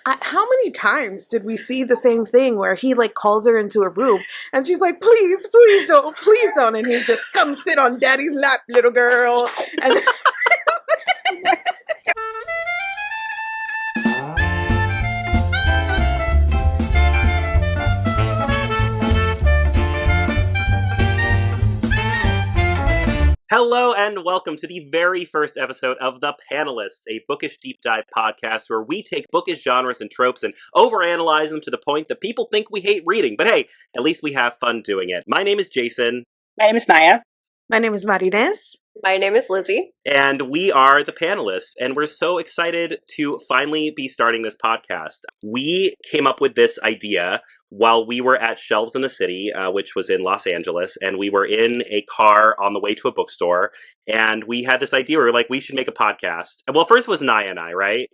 How many times did we see the same thing where he like calls her into a room and she's like, please don't. And he's just, come sit on daddy's lap, little girl. And Hello and welcome to the very first episode of The Panelists, a bookish deep dive podcast where we take bookish genres and tropes and overanalyze them to the point that people think we hate reading. But hey, at least we have fun doing it. My name is Jaysen. My name is Niah. my name is Marines. My name is Lizzy. And we are The Panelists, and we're so excited to finally be starting this podcast. We came up with this idea while we were at Shelves in the City, which was in Los Angeles, and we were in a car on the way to a bookstore, and we had this idea, we were like, we should make a podcast. Well, first was Niah and I, right?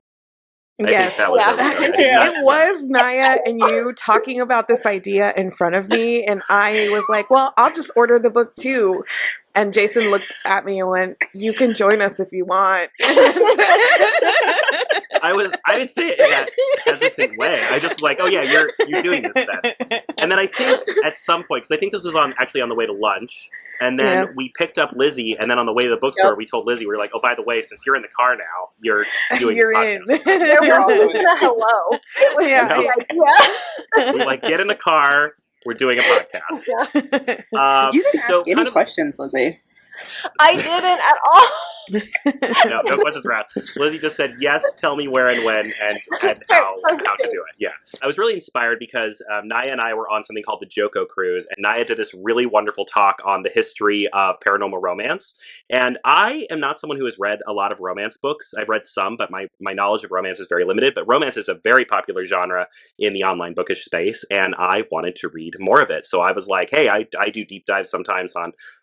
Yes, It was Niah and you talking about this idea in front of me, and I was like, well, I'll just order the book too. And Jaysen looked at me and went, you can join us if you want. I didn't say it in that hesitant way. I just was like, oh yeah, you're doing this then. And then I think at some point, because I think this was actually on the way to lunch, and then we picked up Lizzy, and then on the way to the bookstore, we told Lizzy, we were like, oh, by the way, since you're in the car now, you're doing this podcast. We're also in a hello. It was We were like, get in the car. We're doing a podcast. You didn't ask any questions, Lizzy. I didn't at all. No questions were asked. Lizzy just said, yes, tell me where and when and how to do it. Yeah. I was really inspired because Niah and I were on something called the Joko Cruise, and Niah did this really wonderful talk on the history of paranormal romance. And I am not someone who has read a lot of romance books. I've read some, but my knowledge of romance is very limited. But romance is a very popular genre in the online bookish space, and I wanted to read more of it. So I was like, hey, I do deep dives sometimes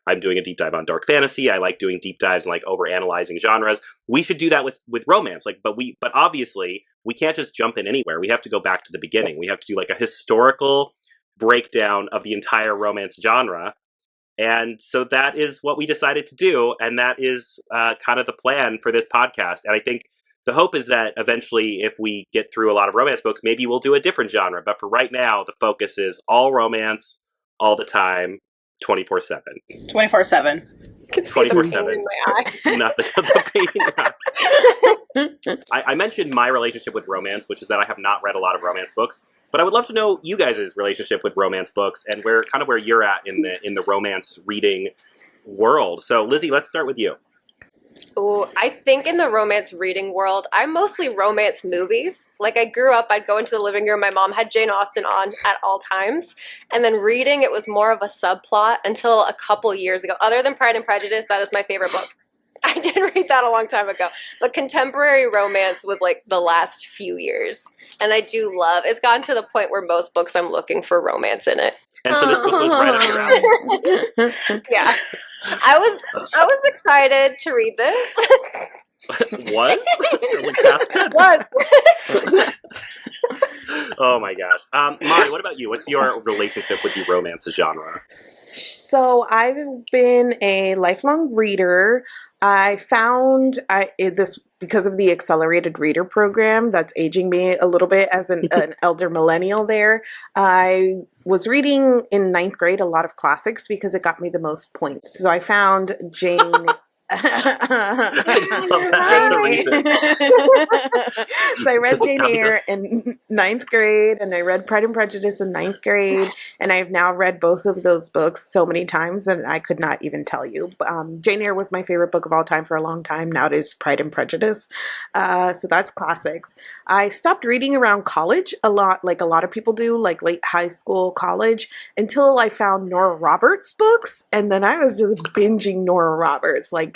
I'm doing a deep dive on dark fantasy. I like doing deep dives and like overanalyzing genres. We should do that with romance. But obviously we can't just jump in anywhere. We have to go back to the beginning. We have to do like a historical breakdown of the entire romance genre. And so that is what we decided to do. And that is kind of the plan for this podcast. And I think the hope is that eventually, if we get through a lot of romance books, maybe we'll do a different genre. But for right now, the focus is all romance, all the time, 24/7. 24/7. I can see the 24/7. pain in my eye. Nothing but the pain in your eyes. I mentioned my relationship with romance, which is that I have not read a lot of romance books, but I would love to know you guys' relationship with romance books and where you're at in the romance reading world. So Lizzy, let's start with you. Ooh, I think in the romance reading world, I'm mostly romance movies. Like I grew up, I'd go into the living room, my mom had Jane Austen on at all times. And then reading, it was more of a subplot until a couple years ago. Other than Pride and Prejudice, that is my favorite book. I did read that a long time ago. But contemporary romance was like the last few years. And I do love, it's gotten to the point where most books I'm looking for romance in it. And so this book was right up your alley. Yeah. I was excited to read this. Was? Was. Oh my gosh. Mari, what about you? What's your relationship with the romance genre? So I've been a lifelong reader. I found this because of the accelerated reader program that's aging me a little bit as an elder millennial there. I was reading in 9th grade a lot of classics because it got me the most points. So I found Jane... So I read Jane Eyre in 9th grade, and I read Pride and Prejudice in 9th grade, and I've now read both of those books so many times that I could not even tell you. Jane Eyre was my favorite book of all time for a long time. Now it is Pride and Prejudice. So that's classics. I stopped reading around college a lot, like a lot of people do, like late high school, college, until I found Nora Roberts books, and then I was just binging Nora Roberts, like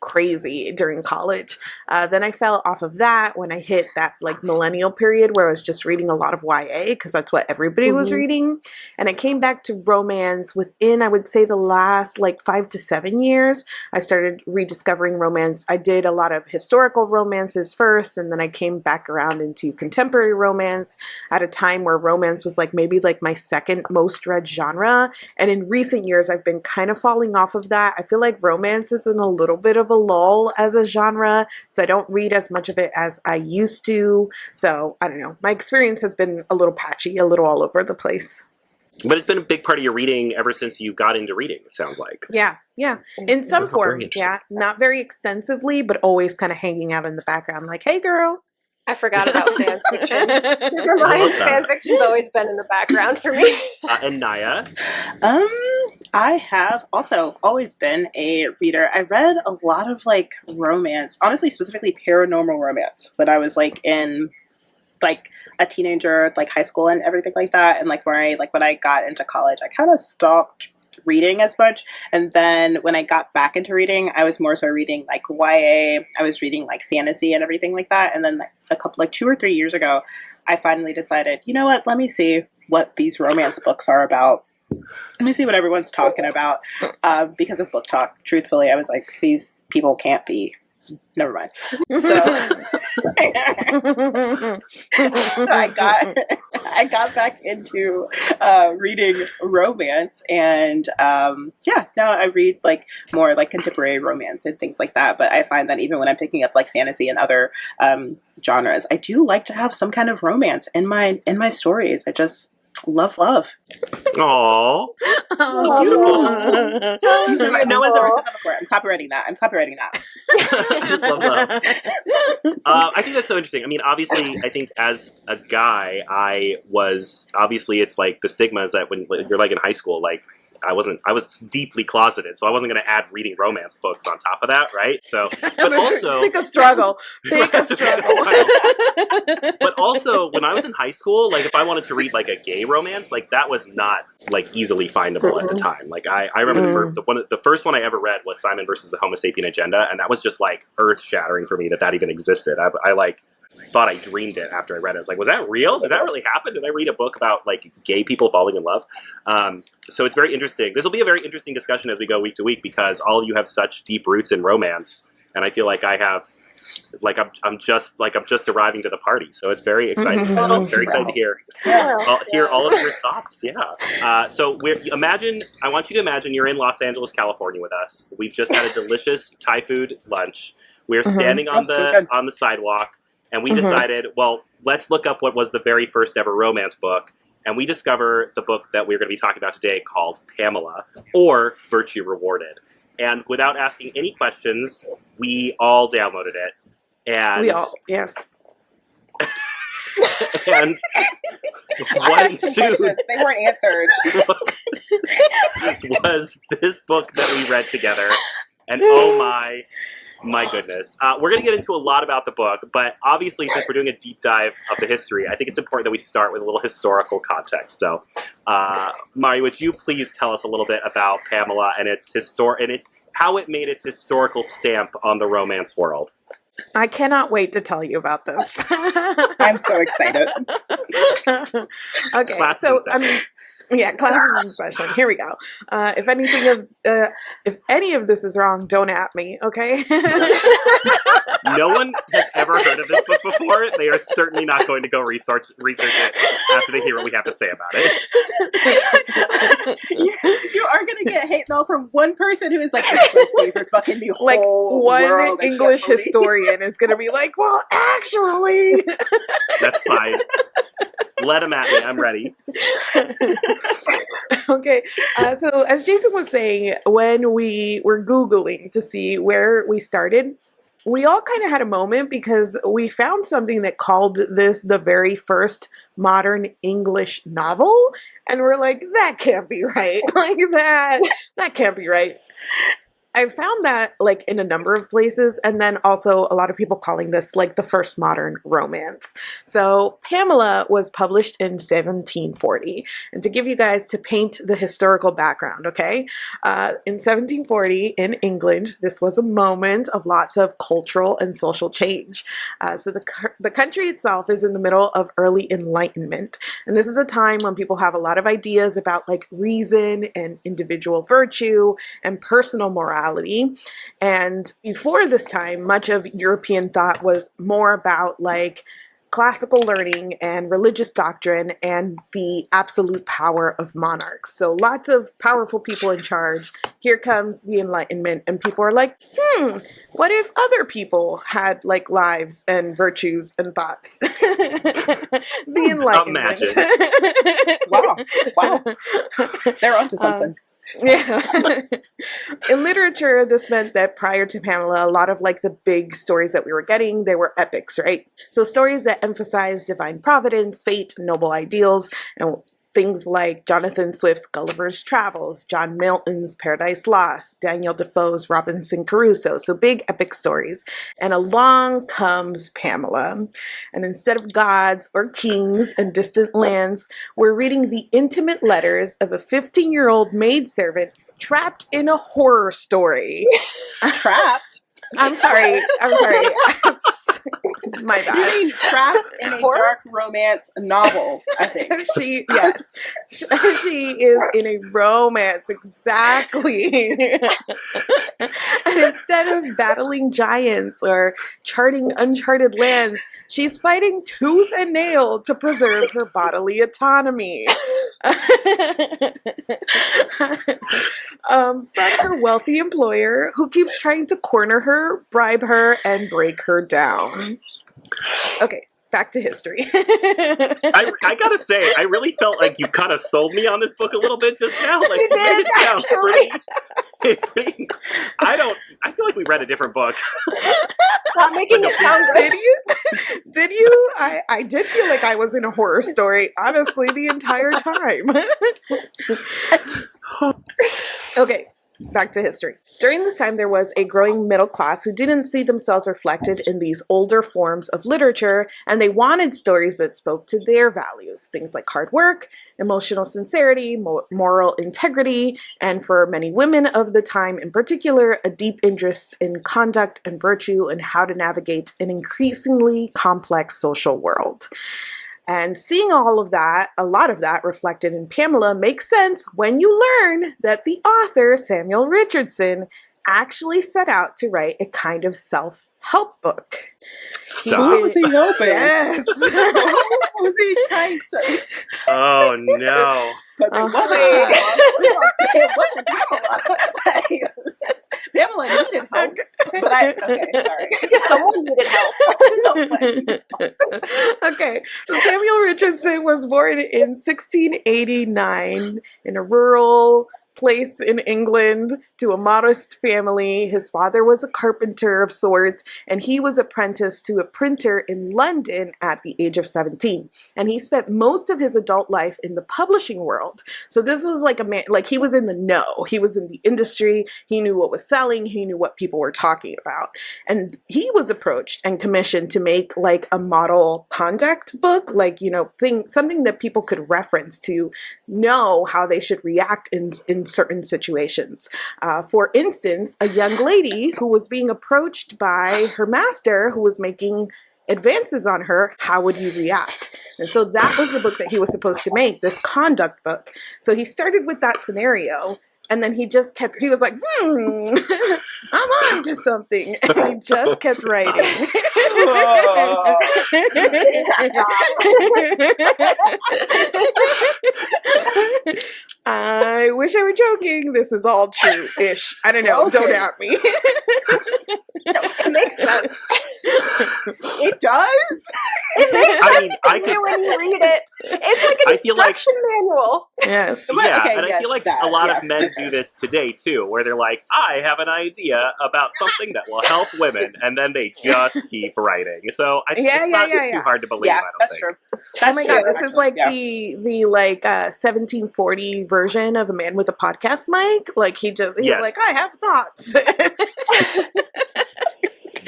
crazy during college. Then I fell off of that when I hit that like millennial period where I was just reading a lot of YA because that's what everybody was reading. And I came back to romance within, I would say, the last like 5 to 7 years. I started rediscovering romance. I did a lot of historical romances first, and then I came back around into contemporary romance at a time where romance was like maybe like my second most read genre. And in recent years, I've been kind of falling off of that. I feel like romance is in a little bit of of a lull as a genre, so I don't read as much of it as I used to. So I don't know. My experience has been a little patchy, a little all over the place. But it's been a big part of your reading ever since you got into reading, it sounds like. Yeah. In some form, yeah. Not very extensively, but always kind of hanging out in the background like, hey, girl. I forgot about fan fiction. Fan fiction's always been in the background for me. And Niah? I have also always been a reader. I read a lot of like romance, honestly, specifically paranormal romance when I was like in like a teenager, like high school and everything like that. And like when I got into college, I kind of stopped reading as much. And then when I got back into reading, I was more so reading like YA. I was reading like fantasy and everything like that. And then like 2 or 3 years ago, I finally decided, you know what? Let me see what these romance books are about. Let me see what everyone's talking about. Because of book talk, truthfully, I was like, these people can't be. Never mind. So I got back into reading romance, and now I read like more like contemporary romance and things like that. But I find that even when I'm picking up like fantasy and other genres, I do like to have some kind of romance in my stories. I just love. Aww. So beautiful. No one's ever said that before. I'm copywriting that. I just love love. I think that's so interesting. I mean, obviously, I think as a guy, obviously it's like the stigma is that when you're like in high school, like I was deeply closeted, so I wasn't going to add reading romance books on top of that, right? So, but also pick a struggle. But also, when I was in high school, like if I wanted to read like a gay romance, like that was not like easily findable at the time. Like I remember the first one I ever read was Simon versus the Homo Sapien Agenda, and that was just like earth shattering for me that even existed. I like thought I dreamed it after I read it. I was like, was that real? Did that really happen? Did I read a book about like gay people falling in love? So it's very interesting. This will be a very interesting discussion as we go week to week because all of you have such deep roots in romance, and I feel like I have, like I'm just arriving to the party. So it's very exciting. I'm very excited to hear all of your thoughts. Yeah. So I want you to imagine you're in Los Angeles, California with us. We've just had a delicious Thai food lunch. We're standing on the sidewalk. And we decided, well, let's look up what was the very first ever romance book. And we discover the book that we're going to be talking about today called Pamela, or Virtue Rewarded. And without asking any questions, we all downloaded it. And yes. And what ensued... They weren't answered. was this book that we read together. And oh my goodness. We're going to get into a lot about the book, but obviously since we're doing a deep dive of the history, I think it's important that we start with a little historical context. So, Mari, would you please tell us a little bit about Pamela and its how it made its historical stamp on the romance world? I cannot wait to tell you about this. I'm so excited. Okay, classes in session. Here we go. If any of this is wrong, don't at me, okay? No one has ever heard of this book before. They are certainly not going to go research it after they hear what we have to say about it. You are going to get hate mail from one person who is like, this is my favorite book in the whole world. One English historian is going to be like, well, actually. That's fine. Let him at me. I'm ready. Okay. So as Jaysen was saying, when we were Googling to see where we started, we all kind of had a moment because we found something that called this the very first modern English novel. And we're like, that can't be right. Like that can't be right. I found that like in a number of places, and then also a lot of people calling this like the first modern romance. So Pamela was published in 1740. And to give you guys, to paint the historical background, okay? In 1740 in England, this was a moment of lots of cultural and social change. So the country itself is in the middle of early Enlightenment. And this is a time when people have a lot of ideas about like reason and individual virtue and personal morality. And before this time, much of European thought was more about like classical learning and religious doctrine and the absolute power of monarchs. So lots of powerful people in charge. Here comes the Enlightenment, and people are like, what if other people had like lives and virtues and thoughts? The Enlightenment. Wow. They're onto something. Yeah. In literature, this meant that prior to Pamela, a lot of like the big stories that we were getting, they were epics, right? So stories that emphasize divine providence, fate, noble ideals, and things like Jonathan Swift's Gulliver's Travels, John Milton's Paradise Lost, Daniel Defoe's Robinson Crusoe. So big epic stories. And along comes Pamela. And instead of gods or kings and distant lands, we're reading the intimate letters of a 15-year-old maidservant trapped in a horror story. Trapped? I'm sorry. My bad. You mean trapped in a dark romance novel, I think. She is in a romance, exactly. And instead of battling giants or charting uncharted lands, she's fighting tooth and nail to preserve her bodily autonomy. From her wealthy employer who keeps trying to corner her, bribe her, and break her down. Okay, back to history. I gotta say, I really felt like you kind of sold me on this book a little bit just now. Like, you made it sound pretty. I feel like we read a different book. Not making it sound good. Did you? I did feel like I was in a horror story, honestly, the entire time. Okay. Back to history. During this time, there was a growing middle class who didn't see themselves reflected in these older forms of literature, and they wanted stories that spoke to their values, things like hard work, emotional sincerity, moral integrity, and for many women of the time in particular, a deep interest in conduct and virtue and how to navigate an increasingly complex social world. And seeing all of that, a lot of that reflected in Pamela makes sense when you learn that the author, Samuel Richardson, actually set out to write a kind of self-help book. Stop. Was he hoping? Yes. Was he trying to? Oh, no. Because it wasn't Pamela needed help, but sorry. Someone needed help. Okay, so Samuel Richardson was born in 1689 in a rural place in England to a modest family. His father was a carpenter of sorts, and he was apprenticed to a printer in London at the age of 17. And he spent most of his adult life in the publishing world. So this was like a man, like he was in the know. He was in the industry. He knew what was selling. He knew what people were talking about. And he was approached and commissioned to make like a model conduct book, like, you know, something that people could reference to know how they should react in certain situations. For instance, a young lady who was being approached by her master who was making advances on her, how would you react? And so that was the book that he was supposed to make, this conduct book. So he started with that scenario, and then he was like, I'm on to something. And he just kept writing. I wish I were joking. This is all true-ish. I don't know. Okay. Don't at me. No, it makes sense. It does? It makes sense when you read it. It's like an instruction manual. Yes. Yeah, okay, and I feel like a lot of men do this today, too, where they're like, I have an idea about something that will help women, and then they just keep writing. So it's not too hard to believe, I don't think. True. Oh my God, this is like the 1740 version of a man with a podcast mic. Like he's like, I have thoughts.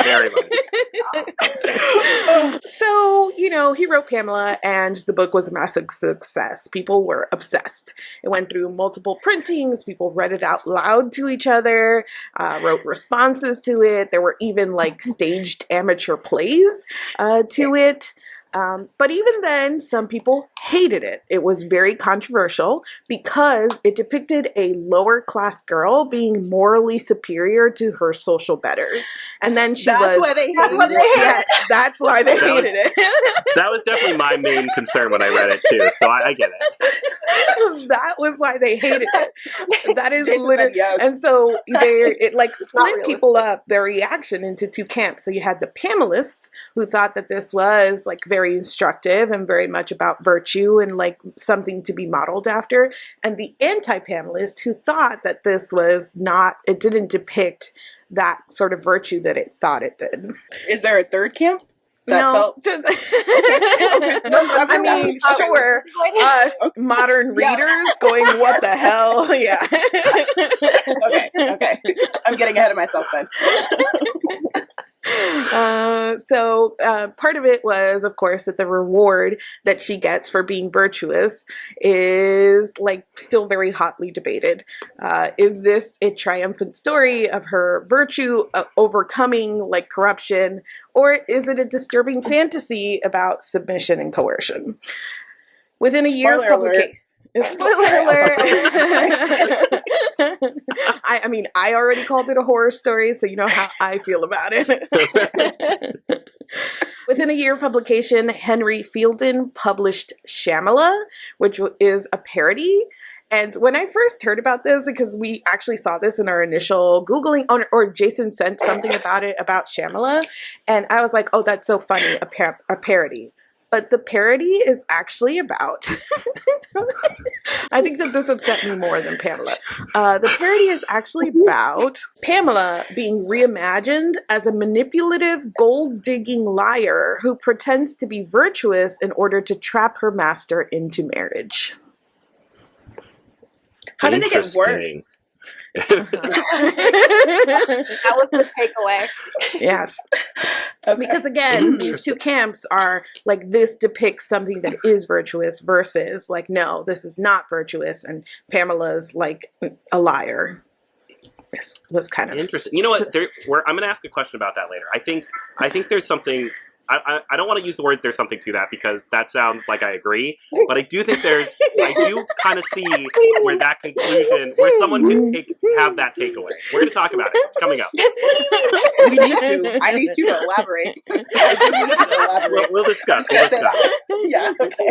Very much. So, you know, he wrote Pamela, and the book was a massive success. People were obsessed. It went through multiple printings. People read it out loud to each other, wrote responses to it. There were even like staged amateur plays to it. But even then, some people hated it. It was very controversial because it depicted a lower class girl being morally superior to her social betters. And then That's why they hated it? Yes, that's why they hated it. That was definitely my main concern when I read it too, so I get it. That was why they hated it. That is Jaysen literally, said yes. and so it like not split realistic. people up, their reaction into two camps. So you had the Panelists who thought that this was like very instructive and very much about virtue and like something to be modeled after, and the anti-Panelists who thought that this was not, it didn't depict that sort of virtue that it thought it did. Is there a third camp? That No, felt... okay. No, I mean, sure, us modern readers going, what the hell? Yeah. Okay. I'm getting ahead of myself then. So part of it was, of course, that the reward that she gets for being virtuous is like still very hotly debated. Is this a triumphant story of her virtue overcoming like corruption, or is it a disturbing fantasy about submission and coercion? Within a year of publication. Spoiler alert. I mean, I already called it a horror story, so you know how I feel about it. Within a year of publication, Henry Fielden published Pamela, which is a parody. And when I first heard about this, because we actually saw this in our initial Googling, or Jaysen sent something about it, about Pamela, and I was like, oh, that's so funny, a parody. But the parody is actually about, I think that this upset me more than Pamela. The parody is actually about Pamela being reimagined as a manipulative, gold-digging liar who pretends to be virtuous in order to trap her master into marriage. How did it get worse? That was the takeaway. Yes. Okay. Because again, these two camps are like, this depicts something that is virtuous versus like, no, this is not virtuous, and Pamela's like a liar. This was kind of interesting. You know what? I'm going to ask a question about that later. I think there's something. I don't want to use the words "there's something to that" because that sounds like I agree, but I do think I do kind of see where that conclusion, where someone can have that takeaway. We're going to talk about it. It's coming up. We need to. I need you to elaborate. I do need you to elaborate. We'll discuss. Yeah. Okay.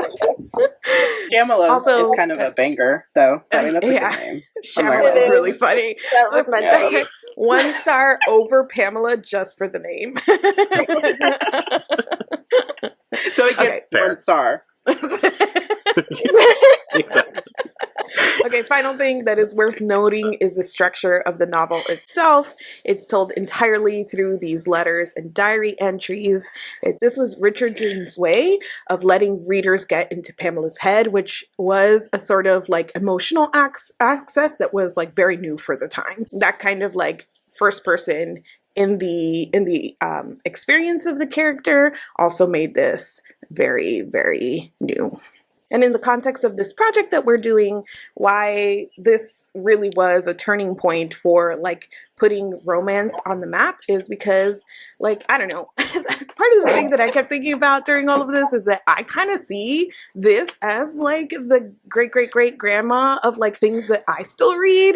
Pamela Also, is kind of a banger, though. I mean, that's a yeah. good name. Pamela is really funny. That was meant to be. 1 star over Pamela just for the name. So it gets fair. 1 star. Exactly. Okay, final thing that is worth noting is the structure of the novel itself. It's told entirely through these letters and diary entries. This was Richardson's way of letting readers get into Pamela's head, which was a sort of like emotional access that was like very new for the time. That kind of like first person in the experience of the character also made this very, very new. And in the context of this project that we're doing, why this really was a turning point for like putting romance on the map is because, like, I don't know, part of the thing that I kept thinking about during all of this is that I kind of see this as like the great grandma of like things that I still read.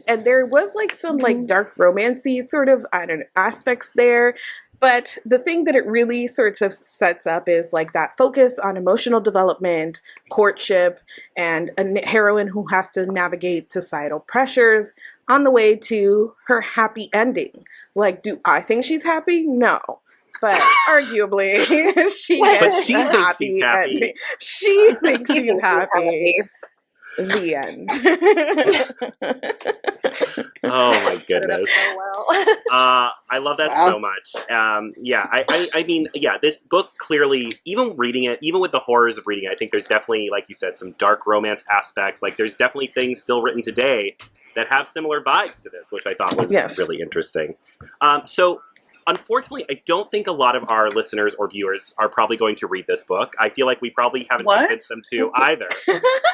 And there was like some like dark romancy sort of, I don't know, aspects there. But the thing that it really sort of sets up is like that focus on emotional development, courtship, and a heroine who has to navigate societal pressures on the way to her happy ending. Like, do I think she's happy? No. But arguably, she gets a happy ending. She thinks she's happy. The end. Oh my goodness. So well. I love that so much. I mean, this book clearly, even reading it, even with the horrors of reading it, I think there's definitely, like you said, some dark romance aspects. Like there's definitely things still written today that have similar vibes to this, which I thought was really interesting. So unfortunately, I don't think a lot of our listeners or viewers are probably going to read this book. I feel like we probably haven't convinced them to either.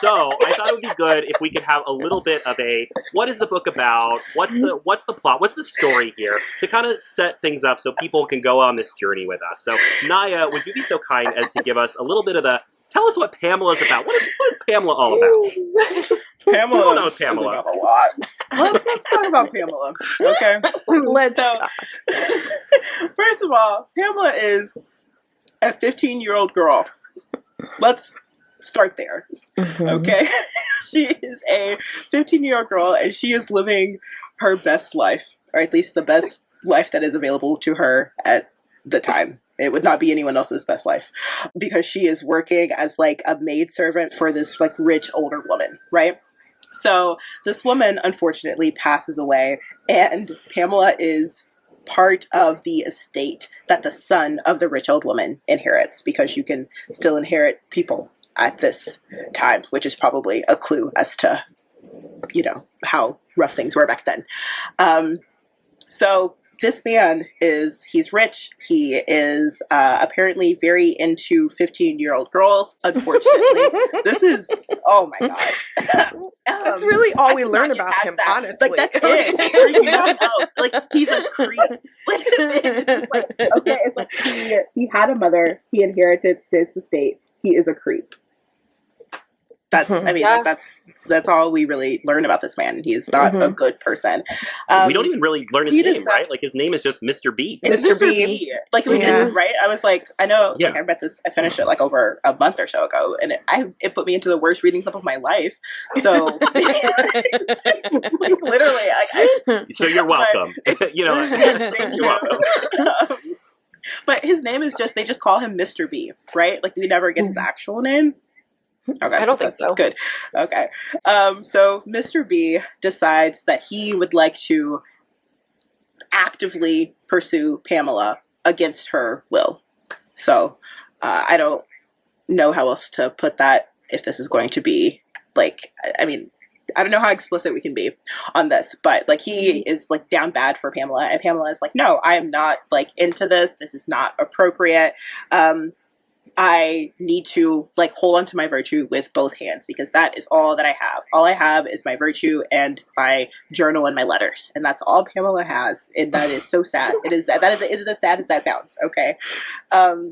So I thought it would be good if we could have a little bit of a, what is the book about? What's the plot? What's the story here? To kind of set things up so people can go on this journey with us. So Niah, would you be so kind as to give us a little bit of the Tell us what Pamela's about. What is Pamela all about? Pamela. We all know Pamela. A lot. Let's talk about Pamela. Okay. Let's talk. First of all, Pamela is a 15-year-old girl. Let's start there. Okay. She is a 15-year-old girl, and she is living her best life, or at least the best life that is available to her at the time. It would not be anyone else's best life, because she is working as like a maidservant for this like rich older woman, right? So this woman unfortunately passes away, and Pamela is part of the estate that the son of the rich old woman inherits, because you can still inherit people at this time, which is probably a clue as to, you know, how rough things were back then. So this man he's rich. He is apparently very into 15-year-old girls. Unfortunately, this is, oh my God. That's really all we learn about him, that. honestly. Like, that's it. There's nothing else. Like, he's a creep. Like, it's like, okay, it's like he had a mother. He inherited this estate. He is a creep. That's, I mean, like, that's all we really learn about this man. He is not a good person. We don't even really learn his name, right? Like, his name is just Mr. B. Mr. B. Like, we didn't, right? I was like, I know, like, I read this, I finished it like over a month or so ago, and it put me into the worst reading slip of my life. So, like, literally, so you're welcome. You know, you're welcome. But his name is just, they just call him Mr. B, right? Like, we never get his actual name. Okay, I don't think so. Good. Okay. So Mr. B decides that he would like to actively pursue Pamela against her will. So I don't know how else to put that, if this is going to be like, I mean, I don't know how explicit we can be on this, but like, he is like down bad for Pamela, and Pamela is like, no, I am not like into this. This is not appropriate. I need to like hold on to my virtue with both hands, because that is all that I have. All I have is my virtue and my journal and my letters, and that's all Pamela has. And that is so sad. It is as sad as that sounds. Okay.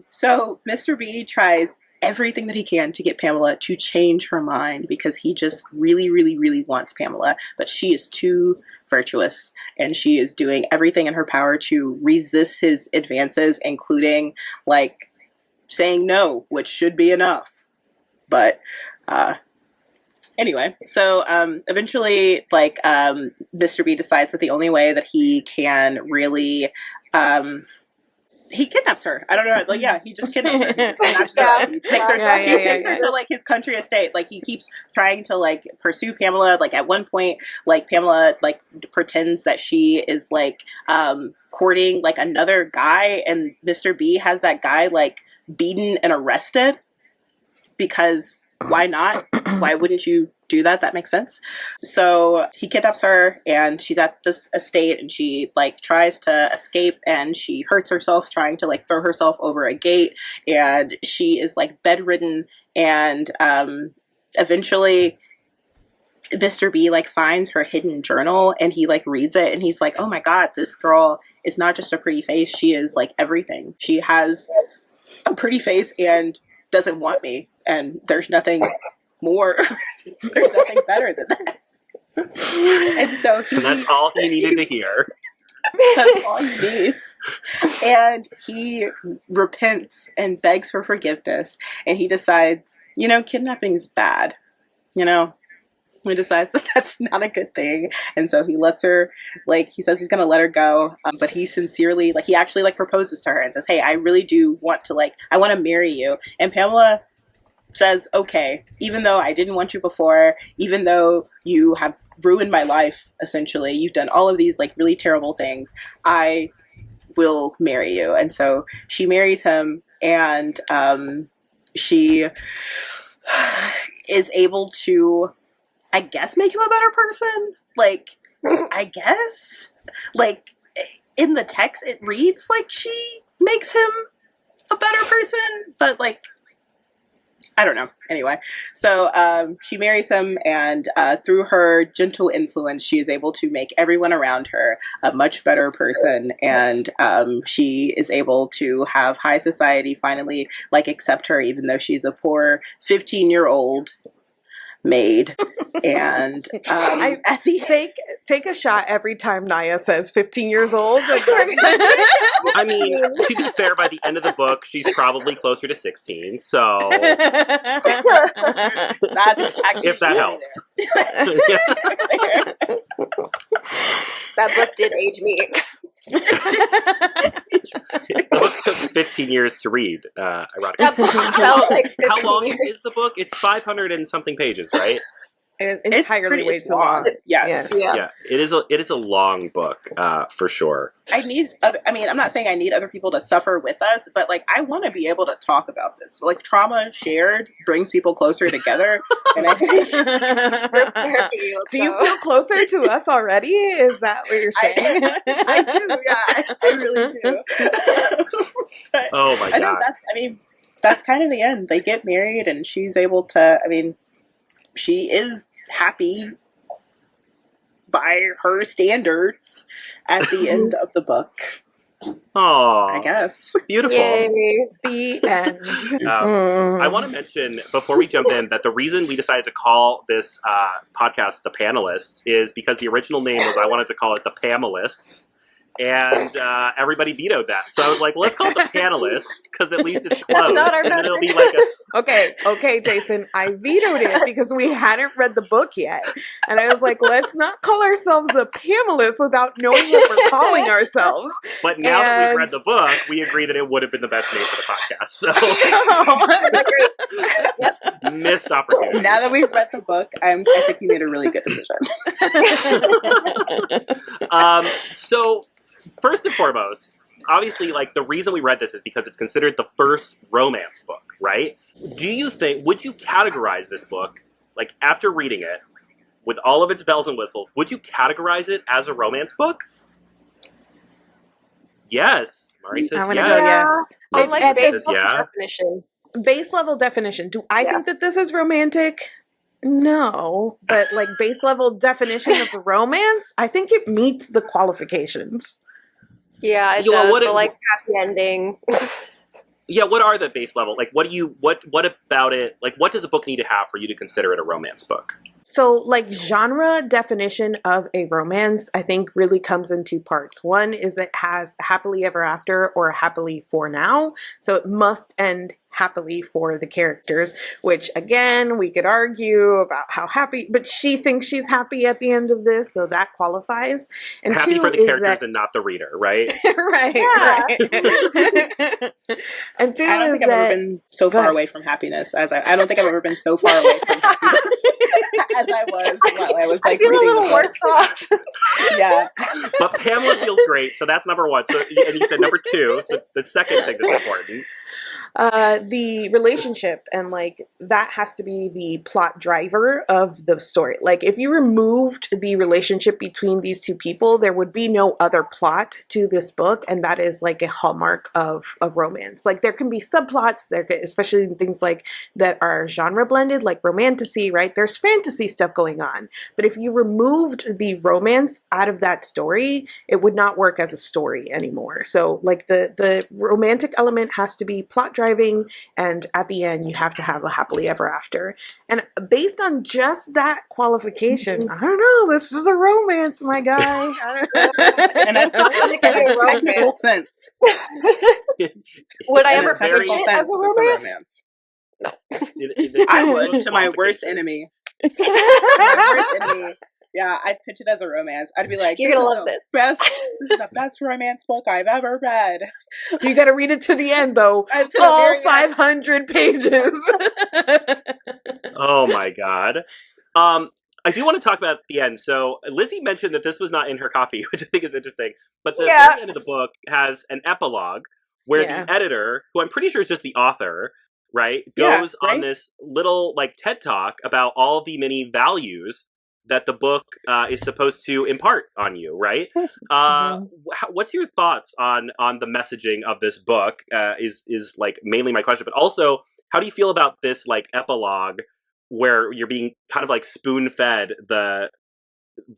So Mr. B tries everything that he can to get Pamela to change her mind, because he just really, really, really wants Pamela, but she is too virtuous, and she is doing everything in her power to resist his advances, including like saying no, which should be enough. But anyway, so eventually, like, Mr. B decides that the only way that he can really he kidnaps her. I don't know. Like, yeah, he just kidnaps her. He takes her to like his country estate. Like, he keeps trying to like pursue Pamela. Like, at one point, like, Pamela like pretends that she is like courting like another guy, and Mr. B has that guy like beaten and arrested, because why not? Why wouldn't you do that? That makes sense. So he kidnaps her, and she's at this estate, and she like tries to escape, and she hurts herself trying to like throw herself over a gate, and she is like bedridden, and eventually Mr. B like finds her hidden journal, and he like reads it, and he's like, oh my God, this girl is not just a pretty face. She is like everything. She has a pretty face and doesn't want me, and there's nothing more. There's nothing better than that. And so that's all he needed to hear. That's all he needs. And he repents and begs for forgiveness, and he decides, you know, kidnapping is bad. You know, he decides that that's not a good thing, and so he lets her, like, he says he's gonna let her go, but he sincerely, like, he actually like proposes to her and says, hey, I really do want to, like, I want to marry you. And Pamela says, okay, even though I didn't want you before, even though you have ruined my life, essentially, you've done all of these like really terrible things, I will marry you. And so she marries him, and she is able to, I guess, make him a better person. Like, I guess, like, in the text it reads like she makes him a better person, but like, I don't know. Anyway, so she marries him, and through her gentle influence, she is able to make everyone around her a much better person, and she is able to have high society finally like accept her, even though she's a poor 15-year-old maid. And I at the take a shot every time Niah says 15 years old. I mean, to be fair, by the end of the book, she's probably closer to 16. So that's actually if that helps. That book did age me. The book took 15 years to read, ironically. That book felt like 15 How long years. is the book? It's 500 and something pages, right? Entirely way too long. Yes. Yeah. It is a long book, for sure. I need other, I mean, I'm not saying I need other people to suffer with us, but like I want to be able to talk about this. Like trauma shared brings people closer together, and I think Do you feel closer to us already? Is that what you're saying? I do, yeah, I really do. Oh my I know god. that's kind of the end. They get married, and she's able to. I mean, she is happy by her standards at the end of the book. Aww. I guess. Beautiful. Yay. The end. I want to mention, before we jump in, that the reason we decided to call this podcast The Panelists is because the original name was I wanted to call it The Pamelists. And everybody vetoed that. So I was like, well, let's call it The Panelists, because at least it's close. not our and then it'll be like a... Okay, Jaysen, I vetoed it because we hadn't read the book yet. And I was like, let's not call ourselves the Pamelists without knowing what we're calling ourselves. But now that we've read the book, we agree that it would have been the best name for the podcast. So, missed opportunity. Now that we've read the book, I think you made a really good decision. So, first and foremost, obviously, like, the reason we read this is because it's considered the first romance book, right? Would you categorize this book, like, after reading it, with all of its bells and whistles, would you categorize it as a romance book? Yes. Mari says I'm yes. gonna go yes. On like Lizzy base says yeah. definition. Base level definition. Do I think that this is romantic? No. But like base level definition of romance, I think it meets the qualifications. Yeah, it Yeah, does. The like happy ending. Yeah, what are the base level? Like, what about it? Like, what does a book need to have for you to consider it a romance book? So, like, genre definition of a romance, I think really comes in two parts. One is it has happily ever after or happily for now. So it must end happily for the characters, which again, we could argue about how happy, but she thinks she's happy at the end of this, so that qualifies. And happy two for the is characters that, and not the reader, right? right. And two I don't is think I've that ever been so far away from happiness as I don't think I've ever been so far away from happiness as I was while I was like I feel a reading little the book. worse off. Yeah. But Pamela feels great, so that's number one. So, and you said number two, so the second thing that's important. The relationship, and like that has to be the plot driver of the story. Like if you removed the relationship between these two people, there would be no other plot to this book, and that is like a hallmark of romance. Like there can be subplots, especially in things like that are genre blended, like romantasy, right? There's fantasy stuff going on, but if you removed the romance out of that story, it would not work as a story anymore. So like the romantic element has to be plot driving, and at the end you have to have a happily ever after. And based on just that qualification, I don't know, this is a romance, my guy. And I think in a technical sense. Would I In a ever pitch technical it sense, as a it's romance? I would, to my worst enemy. My worst enemy. Yeah, I'd pitch it as a romance. I'd be like, You're gonna love this. This is the best romance book I've ever read. You got to read it to the end, though. To the all very 500 pages. Oh my god. I do want to talk about the end. So Lizzy mentioned that this was not in her copy, which I think is interesting. But the very end of the book has an epilogue where the editor, who I'm pretty sure is just the author, right, goes on this little like TED talk about all the many values that the book is supposed to impart on you, right? What's your thoughts on the messaging of this book? Is like mainly my question, but also how do you feel about this like epilogue where you're being kind of like spoon fed the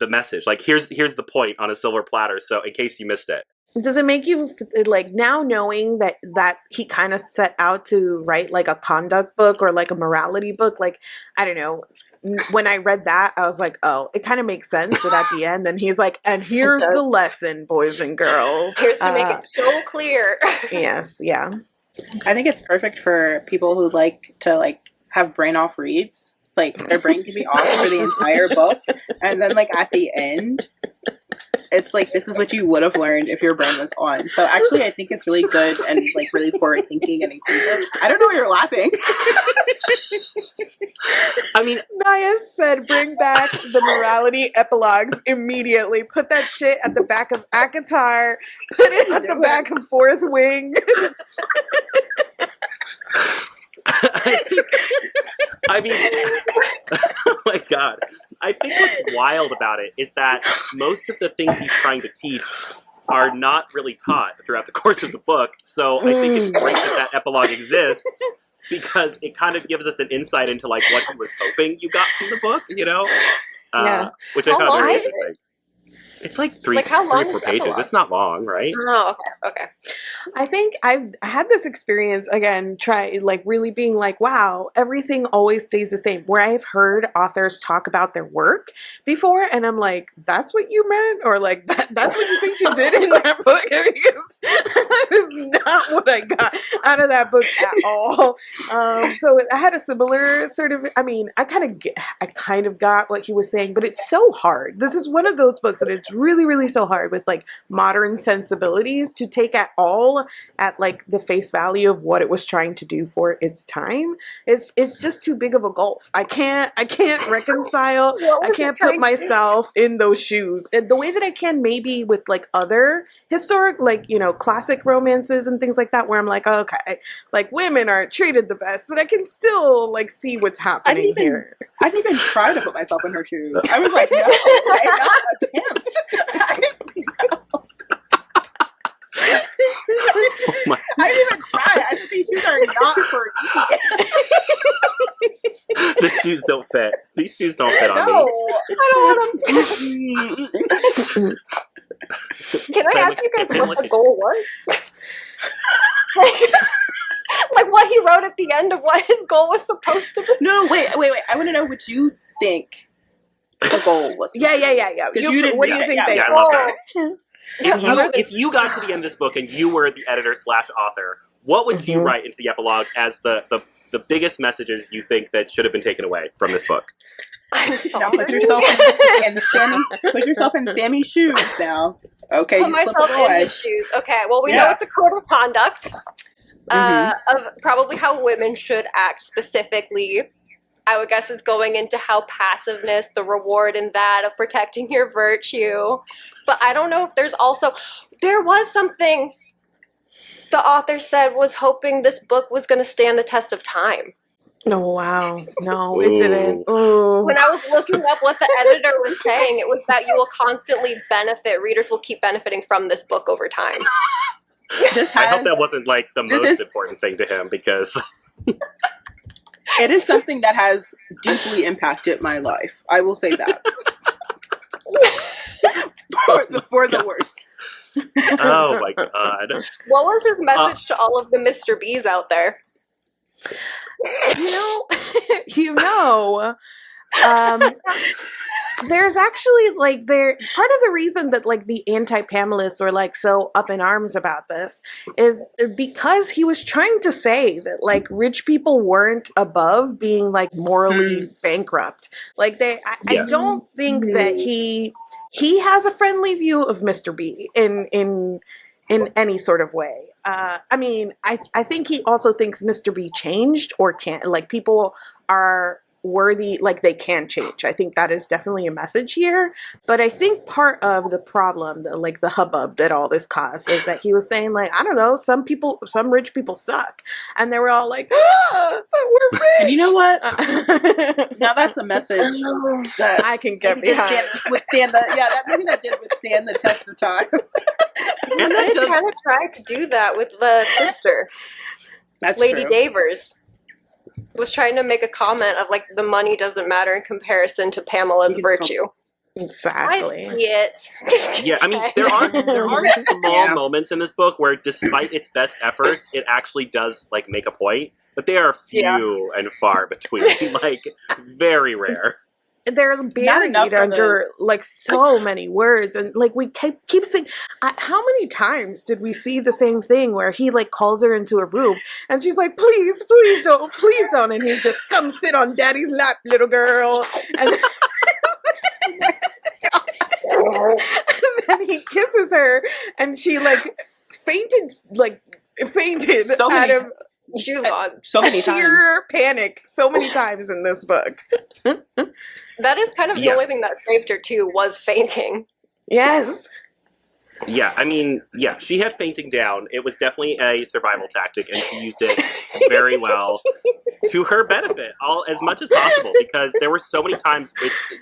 message? Like here's the point on a silver platter. So in case you missed it. Does it make you like now knowing that he kind of set out to write like a conduct book or like a morality book? Like, I don't know. When I read that, I was like, oh, it kind of makes sense that at the end, then he's like, and here's the lesson, boys and girls. Here's to make it so clear. Yes, yeah. I think it's perfect for people who like to like have brain off reads. Like their brain can be off for the entire book, and then like at the end, it's like this is what you would have learned if your brain was on. So actually, I think it's really good and like really forward thinking and inclusive. I don't know why you're laughing. I mean, Niah said, "Bring back the morality epilogues immediately. Put that shit at the back of ACOTAR. Put it at the back of Fourth Wing." I mean, oh my God. I think what's wild about it is that most of the things he's trying to teach are not really taught throughout the course of the book. So I think it's great that epilogue exists because it kind of gives us an insight into like what he was hoping you got from the book, you know? Which I found very interesting. It's like three or four pages. It's not long, right? Oh, okay. I think I had this experience again, really being like, wow, everything always stays the same. Where I've heard authors talk about their work before, and I'm like, that's what you meant? Or like, that's what you think you did in that book? Because that is not what I got out of that book at all. So I had a similar sort of, I mean, I kind of got what he was saying, but it's so hard. This is one of those books that it's really, really so hard with like modern sensibilities to take at all at like the face value of what it was trying to do for its time. It's just too big of a gulf. I can't reconcile. I can't put myself in those shoes. And the way that I can maybe with like other historic, like, you know, classic romances and things like that, where I'm like, okay, like women aren't treated the best, but I can still like see what's happening here. I didn't even try to put myself in her shoes. I was like, no, I'm not a pimp. I didn't even try. I said these shoes are not for me. The shoes don't fit. These shoes don't fit on me. I don't want them. Can I ask you guys what the goal was? Like what he wrote at the end of what his goal was supposed to be? No, wait. I want to know what you think the goal was. Yeah. Because you didn't. What do you think? I love that. If you got to the end of this book and you were the editor / author, what would you write into the epilogue as the biggest messages you think that should have been taken away from this book? I'm sorry. Now put yourself in Sammy's shoes now. Okay, put myself in his shoes. Okay, well, we know it's a code of conduct of probably how women should act specifically. I would guess is going into how passiveness, the reward in that of protecting your virtue. But I don't know if there was something the author said was hoping this book was going to stand the test of time. Oh, wow. No, it didn't. Ooh. When I was looking up what the editor was saying, it was that you will constantly benefit, readers will keep benefiting from this book over time. I hope that wasn't like the most important thing to him because... It is something that has deeply impacted my life. I will say that. for the worst. Oh my God. What was his message to all of the Mr. B's out there? There's actually like part of the reason that like the anti-Panelists were like so up in arms about this is because he was trying to say that like rich people weren't above being like morally bankrupt. Like I don't think that he has a friendly view of Mr. B in any sort of way. I mean, I think he also thinks Mr. B changed or can't, like people are worthy, like they can change. I think that is definitely a message here. But I think part of the problem, the hubbub that all this caused is that he was saying like, I don't know, some rich people suck. And they were all like, but we're rich. And you know what? Now that's a message that I can get behind. That did withstand the test of time. And they kind of tried to do that with the sister. That's Lady true. Davers. was trying to make a comment of like the money doesn't matter in comparison to Pamela's virtue. Exactly. I see it. Yeah, I mean, there are small moments in this book where, despite its best efforts, it actually does like make a point, but they are few and far between, like very rare. They're buried under like so many words, and like we keep saying, how many times did we see the same thing where he like calls her into a room and she's like, please don't, and he's just, come sit on daddy's lap, little girl, and then he kisses her and she like fainted so out of she was gone so many sheer panic so many times in this book. That is kind of the only thing that saved her too, was fainting. Yes. Yeah, I mean, yeah, she had fainting down. It was definitely a survival tactic, and she used it very well to her benefit, as much as possible, because there were so many times,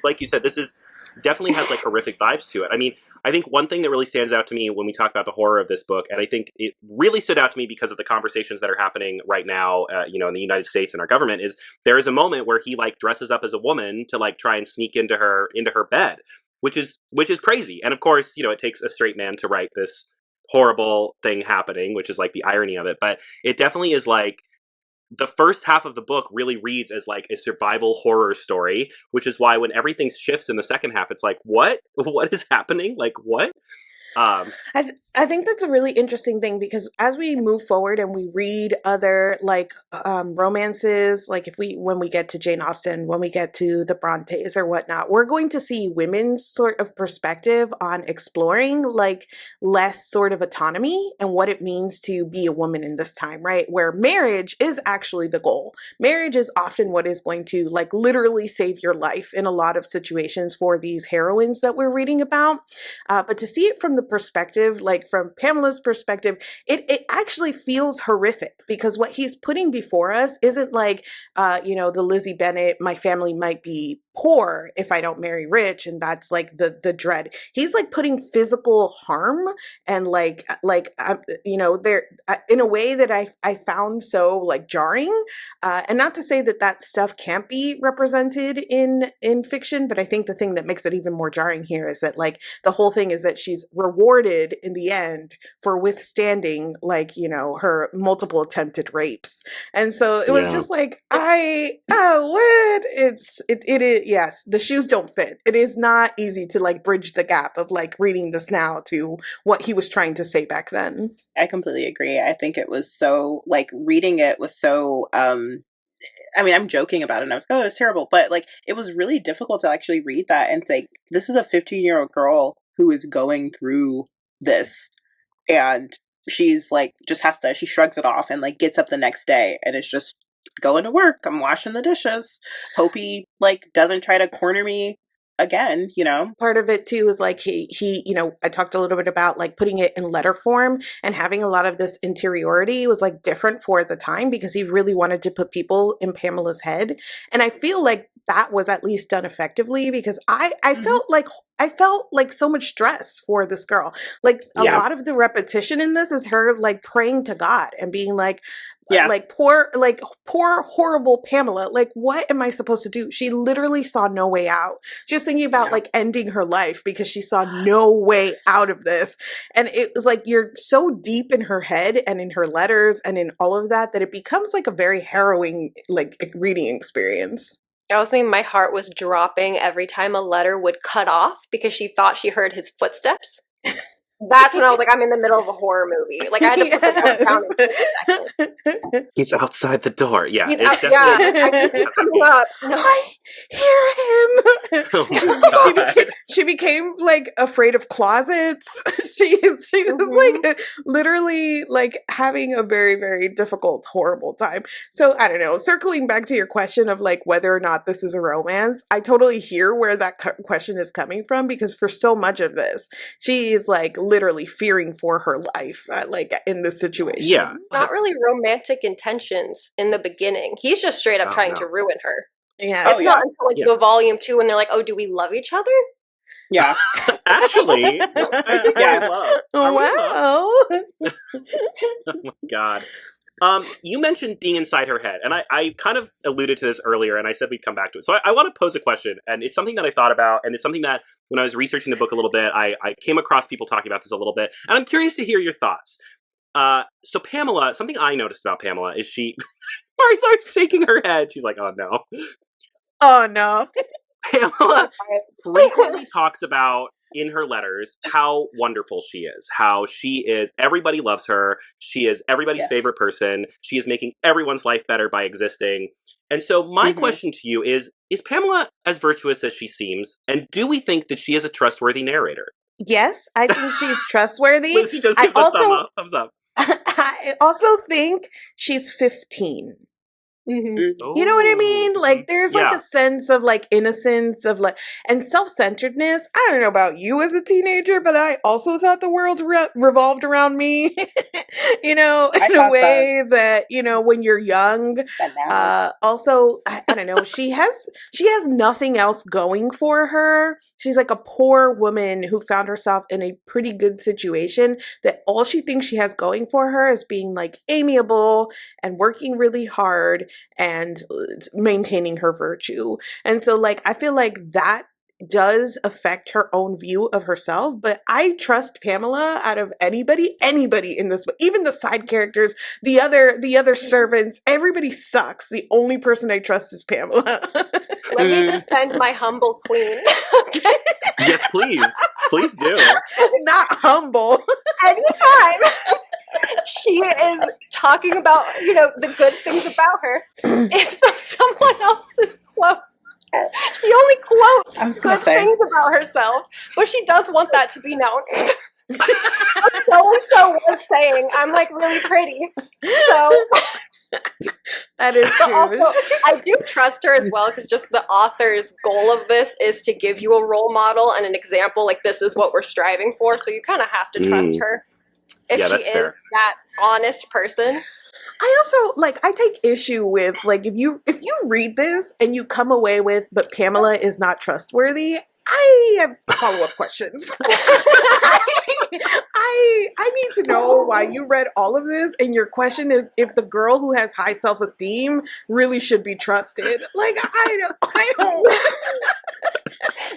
like you said, this is definitely has like horrific vibes to it. I mean, I think one thing that really stands out to me when we talk about the horror of this book, and I think it really stood out to me because of the conversations that are happening right now, in the United States and our government, is there is a moment where he like dresses up as a woman to like try and sneak into her bed, which is crazy. And of course, it takes a straight man to write this horrible thing happening, which is like the irony of it. But it definitely is like, the first half of the book really reads as like a survival horror story, which is why when everything shifts in the second half, it's like, what is happening? Like, what? I think that's a really interesting thing, because as we move forward and we read other like romances, like when we get to Jane Austen, when we get to the Brontes or whatnot, we're going to see women's sort of perspective on exploring like less sort of autonomy and what it means to be a woman in this time, right? Where marriage is actually the goal. Marriage is often what is going to like literally save your life in a lot of situations for these heroines that we're reading about. But to see it from the perspective, like from Pamela's perspective, it actually feels horrific, because what he's putting before us isn't like, the Lizzy Bennet, my family might be poor if I don't marry rich, and that's like the dread. He's like putting physical harm and there in a way that I found so like jarring, and not to say that stuff can't be represented in fiction, but I think the thing that makes it even more jarring here is that like the whole thing is that she's rewarded in the end for withstanding like her multiple attempted rapes, and so it was just like it is. Yes, the shoes don't fit. It is not easy to like bridge the gap of like reading this now to what he was trying to say back then. I completely agree. I think it was so like reading it was so I mean, I'm joking about it and I was like, oh, it was terrible, but like it was really difficult to actually read that and think, this is a 15-year-old girl who is going through this, and she's like she shrugs it off and like gets up the next day and it's just going to work. I'm washing the dishes. Hope he like doesn't try to corner me again, Part of it too is like he I talked a little bit about like putting it in letter form and having a lot of this interiority was like different for the time, because he really wanted to put people in Pamela's head. And I feel like that was at least done effectively, because I felt like so much stress for this girl. Like a lot of the repetition in this is her like praying to God and being like, poor horrible Pamela, like what am I supposed to do? She literally saw no way out. She was thinking about like ending her life because she saw no way out of this. And it was like you're so deep in her head and in her letters and in all of that it becomes like a very harrowing like reading experience. I was thinking my heart was dropping every time a letter would cut off because she thought she heard his footsteps. That's when I was like, I'm in the middle of a horror movie. Like I had to put the down in 2 seconds. He's outside the door. Yeah, He's it's definitely. I hear him. Oh my God. She became like afraid of closets. She was like literally like having a very, very difficult, horrible time. So I don't know. Circling back to your question of like whether or not this is a romance, I totally hear where that question is coming from, because for so much of this, she is like literally fearing for her life, like in this situation. Yeah, not really romantic intentions in the beginning. He's just straight up trying to ruin her. Yeah, it's not until like the volume 2 when they're like, oh, do we love each other? Yeah. Actually, I think I love. Wow. Oh my God. You mentioned being inside her head, and I kind of alluded to this earlier, and I said we'd come back to it. So I want to pose a question, and it's something that I thought about, and it's something that when I was researching the book a little bit, I came across people talking about this a little bit, and I'm curious to hear your thoughts. So Pamela, something I noticed about Pamela is she starts shaking her head. She's like, oh no. Oh no. Pamela frequently talks about in her letters how wonderful she is, how she is, everybody loves her, she is everybody's favorite person, she is making everyone's life better by existing. And so my question to you is Pamela as virtuous as she seems, and do we think that she is a trustworthy narrator? Yes, I think she's trustworthy. Lizzy just gives a thumbs up. I also think she's 15. Mm-hmm. You know what I mean? Like, there's like a sense of like innocence of like, and self-centeredness. I don't know about you as a teenager, but I also thought the world revolved around me, you know, in a way that, you know, when you're young, also, I don't know, she has nothing else going for her. She's like a poor woman who found herself in a pretty good situation that all she thinks she has going for her is being like amiable and working really hard and maintaining her virtue. And so like I feel like that does affect her own view of herself, but I trust Pamela out of anybody in this book, even the side characters, the other servants, everybody sucks. The only person I trust is Pamela. Let me defend my humble queen. Okay? Yes, please do. Not humble. Anytime she is talking about, you know, the good things about her, it's from someone else's quote. She only quotes good things about herself, but she does want that to be known. So-and-so was saying, I'm like really pretty. So that is true. Also, I do trust her as well, because just the author's goal of this is to give you a role model and an example, like this is what we're striving for. So you kind of have to trust her if she is fair. That honest person. I also like I take issue with like if you read this and you come away with but Pamela is not trustworthy, I have follow-up questions. I need to know why you read all of this and your question is if the girl who has high self-esteem really should be trusted. Like I don't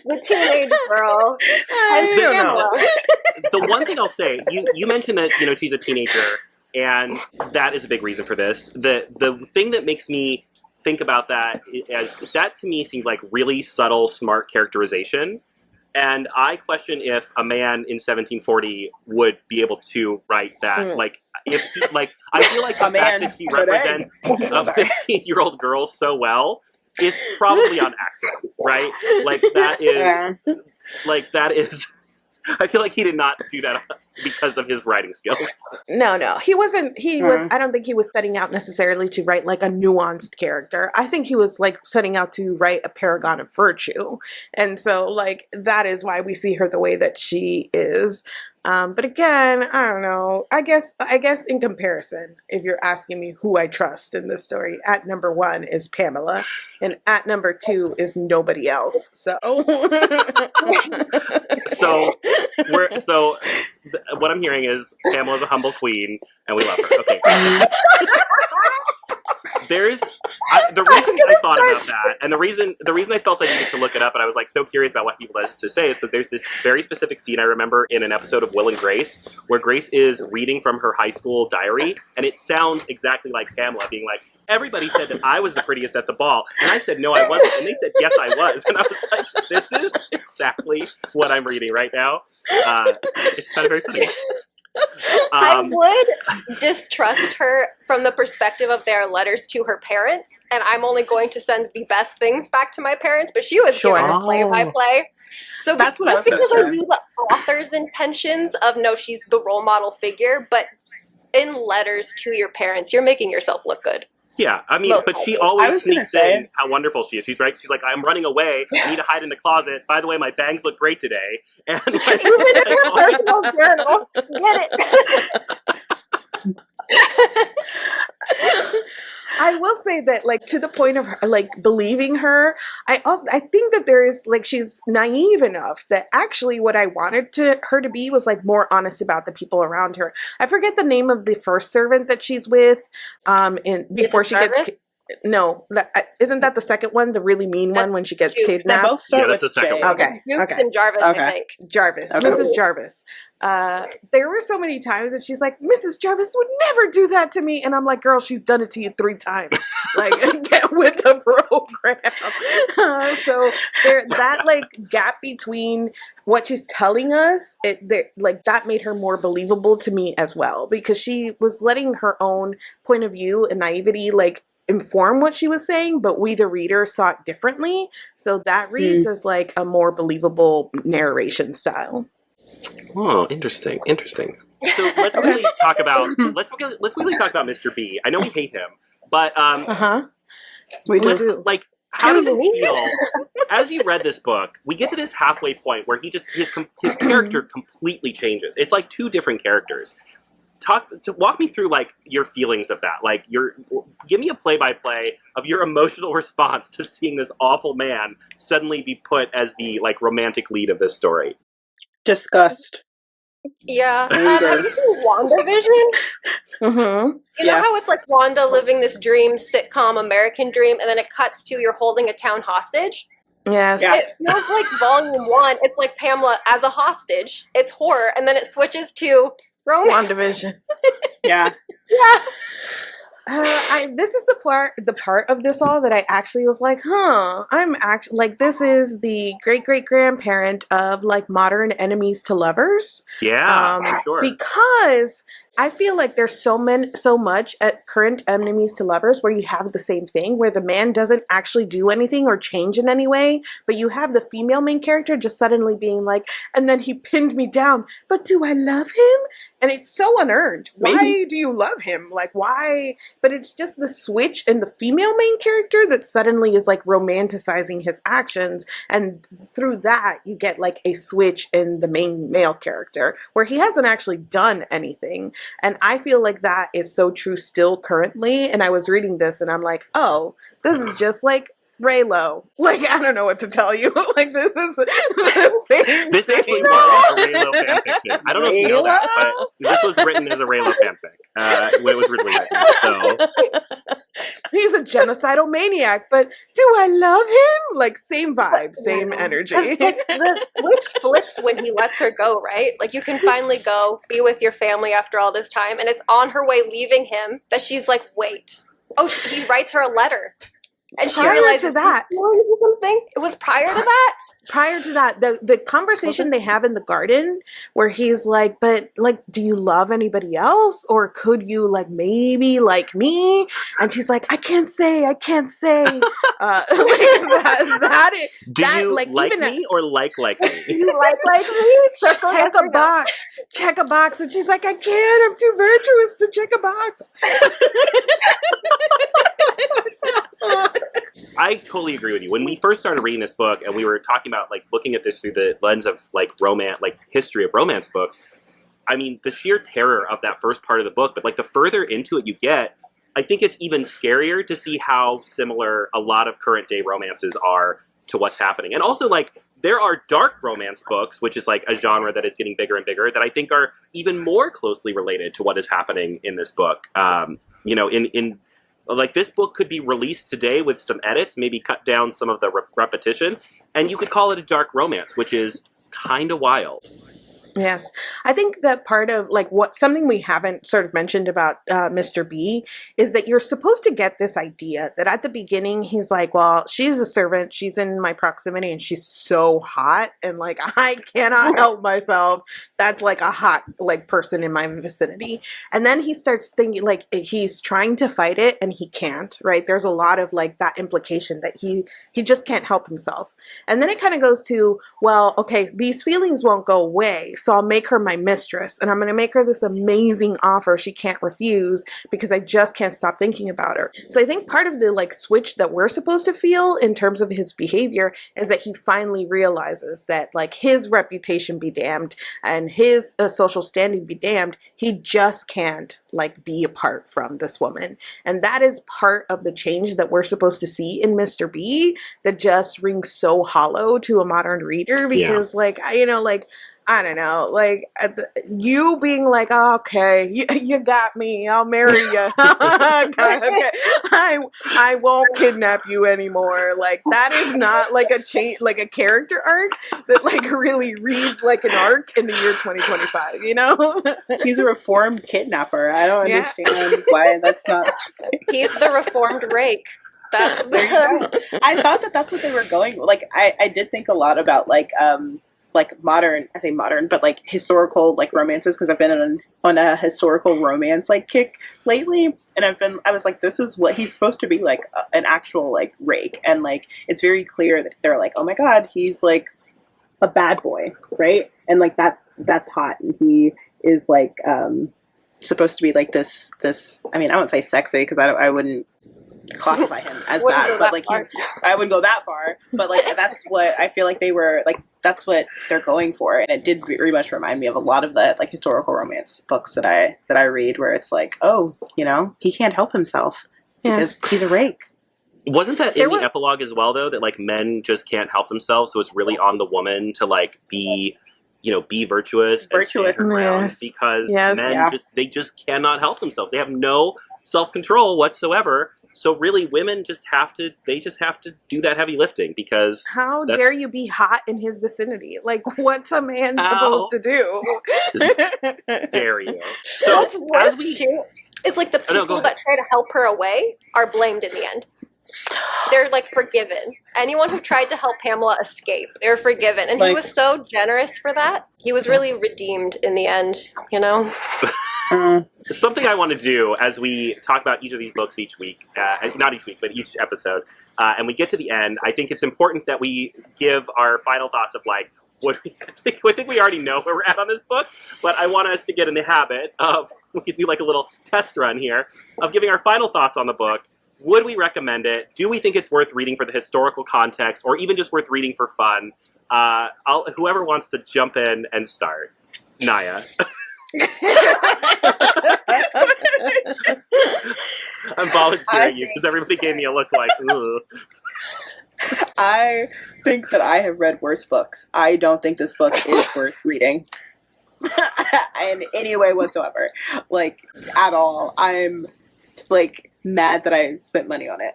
the teenage girl. I don't know. The one thing I'll say, you mentioned that, you know, she's a teenager, and that is a big reason for this. The thing that makes me think about that as that to me seems like really subtle, smart characterization. And I question if a man in 1740 would be able to write that. Like, if he, like, I feel like the fact that he represents a 15-year-old girl so well is probably on accident, right? Like that is. I feel like he did not do that because of his writing skills. No, he wasn't. He was. I don't think he was setting out necessarily to write like a nuanced character. I think he was like setting out to write a paragon of virtue, and so like that is why we see her the way that she is. But again, I don't know. I guess in comparison, if you're asking me who I trust in this story, at number 1 is Pamela, and at number 2 is nobody else. So, what I'm hearing is Pamela's a humble queen, and we love her. Okay. The reason I thought about that, and the reason I felt I needed to look it up, and I was like so curious about what people has to say, is because there's this very specific scene I remember in an episode of Will and Grace, where Grace is reading from her high school diary, and it sounds exactly like Pamela being like, everybody said that I was the prettiest at the ball, and I said no I wasn't, and they said yes I was, and I was like, this is exactly what I'm reading right now. It's kind of very funny. I would distrust her from the perspective of their letters to her parents, and I'm only going to send the best things back to my parents, but she was giving a play-by-play. So that's just because I knew the author's intentions of, no, she's the role model figure, but in letters to your parents, you're making yourself look good. Yeah, I mean, but she always sneaks in how wonderful she is. She's right. She's like, I'm running away. I need to hide in the closet. By the way, my bangs look great today. And like, even in your personal journal, get it. I will say that, like, to the point of her, like, believing her, I think that there is, like, she's naive enough that actually what I wanted her to be was, like, more honest about the people around her. I forget the name of the first servant that she's with, before Mrs. she gets. Jarvis? No, isn't that the second one, the really mean one when she gets They kidnapped? both start that's with the second J. one. Okay. It's Dukes Okay. and Jarvis, Okay. I think. Jarvis, Okay. Mrs. Jarvis. There were so many times that she's like, Mrs. Jarvis would never do that to me. And I'm like, girl, she's done it to you 3 times. Like, get with the program. So that like gap between what she's telling us, that made her more believable to me as well, because she was letting her own point of view and naivety like inform what she was saying, but we the reader saw it differently. So that reads as like a more believable narration style. Oh, interesting. So let's really talk about Mr. B. I know we hate him, but We do. do. like, how do you feel as you read this book? We get to this halfway point where his character completely changes. It's like 2 different characters. Walk me through like your feelings of that. Like, give me a play-by-play of your emotional response to seeing this awful man suddenly be put as the like romantic lead of this story. Disgust. Yeah. Anger. Have you seen WandaVision? Mm-hmm. You know how it's like Wanda living this dream, sitcom, American dream, and then it cuts to you're holding a town hostage? Yes. Yeah. It feels like volume 1. It's like Pamela as a hostage. It's horror, and then it switches to romance. WandaVision. Yeah. Yeah. This is the part of this all that I actually was like, I'm actually like, this is the great grandparent of like modern enemies to lovers. Yeah, sure. Because I feel like there's so much at current enemies to lovers where you have the same thing, where the man doesn't actually do anything or change in any way, but you have the female main character just suddenly being like, and then he pinned me down, but do I love him? And it's so unearned. Maybe. Why do you love him? Like, why? But it's just the switch in the female main character that suddenly is like romanticizing his actions. And through that, you get like a switch in the main male character where he hasn't actually done anything. And I feel like that is so true still currently. And I was reading this and I'm like, oh, this is just like Raylo. Like, I don't know what to tell you. Like, this is the same This thing. actually was a Raylo fanfiction. I don't know if you know that, but this was written as a Raylo fanfic when it was originally written. So He's a genocidal maniac, but do I love him? Like, same vibe, same energy. The switch flips when he lets her go, right? Like, you can finally go be with your family after all this time, and it's on her way leaving him that she's like, wait. Oh, he writes her a letter. And she Prior realizes to that, something. It was prior to that. Prior to that, the conversation they have in the garden where he's like, but like, do you love anybody else? Or could you like maybe like me? And she's like, I can't say. do you like like even me or like me? You like me? Circle check yes a or no. box. Check a box. And she's like, I can't. I'm too virtuous to check a box. I totally agree with you. When we first started reading this book and we were talking about like looking at this through the lens of like romance, like history of romance books, I mean, the sheer terror of that first part of the book, but like the further into it you get, I think it's even scarier to see how similar a lot of current day romances are to what's happening. And also, like, there are dark romance books, which is like a genre that is getting bigger and bigger, that I think are even more closely related to what is happening in this book. You know, in like, this book could be released today with some edits, maybe cut down some of the repetition, and you could call it a dark romance, which is kind of wild. Yes. I think that part of like something we haven't sort of mentioned about Mr. B is that you're supposed to get this idea that at the beginning he's like, well, she's a servant, she's in my proximity and she's so hot and like I cannot help myself. That's like a hot like person in my vicinity. And then he starts thinking like he's trying to fight it and he can't, right? There's a lot of like that implication that he just can't help himself. And then it kind of goes to, well, okay, these feelings won't go away. so I'll make her my mistress, and I'm going to make her this amazing offer she can't refuse because I just can't stop thinking about her. So I think part of the like switch that we're supposed to feel in terms of his behavior is that he finally realizes that like his reputation be damned and his social standing be damned, he just can't like be apart from this woman. And that is part of the change that we're supposed to see in Mr. B that just rings so hollow to a modern reader because like, you know, like, I don't know, like you being like, oh, okay, you got me, I'll marry you. Okay. I won't kidnap you anymore. Like that is not like a change, like a character arc that like really reads like an arc in the year 2025. You know, he's a reformed kidnapper. I don't understand why that's not. He's the reformed rake. That's I thought that's what they were going. Like I did think a lot about like modern, I say modern, but like historical like romances because I've been on a historical romance like kick lately, and I was like, this is what he's supposed to be like, an actual like rake, and like it's very clear that they're like, oh my god, he's like a bad boy, right? And like that's hot, and he is like supposed to be like this. I mean, I wouldn't say sexy because I wouldn't classify him as that, but like I wouldn't go that far, but like that's what I feel like they were like, that's what they're going for, and it did very much remind me of a lot of the like historical romance books that I read, where it's like, oh, you know, he can't help himself because he's a rake. Wasn't that in the epilogue as well, though, that like men just can't help themselves, so it's really on the woman to like be, you know, be virtuous and stand her ground, because men just cannot help themselves. They have no self-control whatsoever. So really, women just have to do that heavy lifting, because how dare you be hot in his vicinity? Like, what's a man supposed to do? Dare you? So what's worse too is like the people that try to help her away are blamed in the end. They're like forgiven. Anyone who tried to help Pamela escape, they're forgiven, and he was so generous for that. He was really redeemed in the end, you know. Something I want to do as we talk about each of these books each week, not each week, but each episode, and we get to the end, I think it's important that we give our final thoughts of like, I think we already know where we're at on this book, but I want us to get in the habit of, we could do like a little test run here, of giving our final thoughts on the book. Would we recommend it? Do we think it's worth reading for the historical context, or even just worth reading for fun? Whoever wants to jump in and start. Niah. I'm volunteering you because everybody gave me a look like, ooh. I think that I have read worse books. I don't think this book is worth reading in any way whatsoever. Like, at all. I'm, like, mad that I spent money on it.